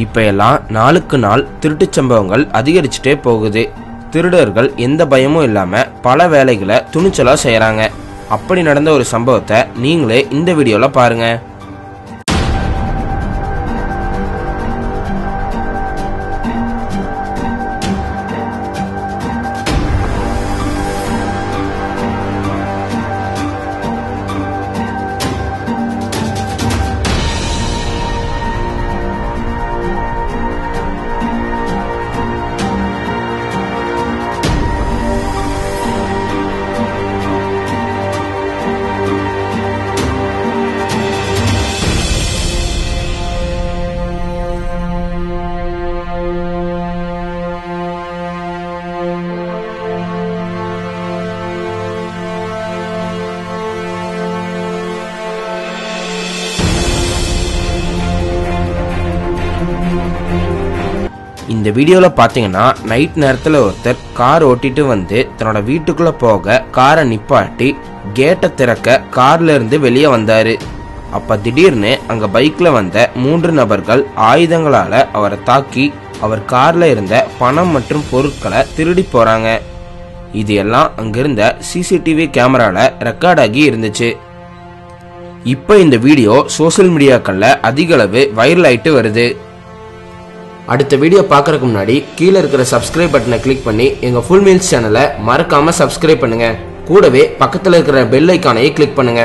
இப்ப எல்லாம் நாளுக்கு நாள் திருட்டுச் சம்பவங்கள் அதிகரிச்சுட்டே போகுது. திருடர்கள் எந்த பயமும் இல்லாம பல வேலைகளை துணிச்சலா செய்யறாங்க. அப்படி நடந்த ஒரு சம்பவத்தை நீங்களே இந்த வீடியோல பாருங்க. இந்த வீடியோல பாத்தீங்கன்னா நைட் நேரத்துல ஒருத்தர் கார் ஓட்டிட்டு வந்து தன்னோட வீட்டுக்குள்ள போக காரை நிப்பாட்டி கேட்டை திறக்க கார்ல இருந்து வெளியே வந்தாரு. அப்ப திடீர்னு அங்க பைக்ல வந்த 3 நபர்கள் ஆயுதங்களால அவரை தாக்கி அவர் கார்ல இருந்த பணம் மற்றும் பொருட்களை திருடி போறாங்க. இது எல்லாம் அங்கிருந்த சிசிடிவி கேமரால ரெக்கார்ட் ஆகி இருந்துச்சு. இப்ப இந்த வீடியோ சோசியல் மீடியாக்கள்ல அதிக அளவு வைரல் ஆயிட்டு வருது. அடுத்த வீடியோ பார்க்கறதுக்கு முன்னாடி கீழே இருக்கிற சப்ஸ்கிரைப் பட்டனை கிளிக் பண்ணி எங்க ஃபுல் மீல்ஸ் சேனலை மறக்காம சப்ஸ்கிரைப் பண்ணுங்க. கூடவே பக்கத்துல இருக்கிற பெல் ஐகானையும் கிளிக் பண்ணுங்க.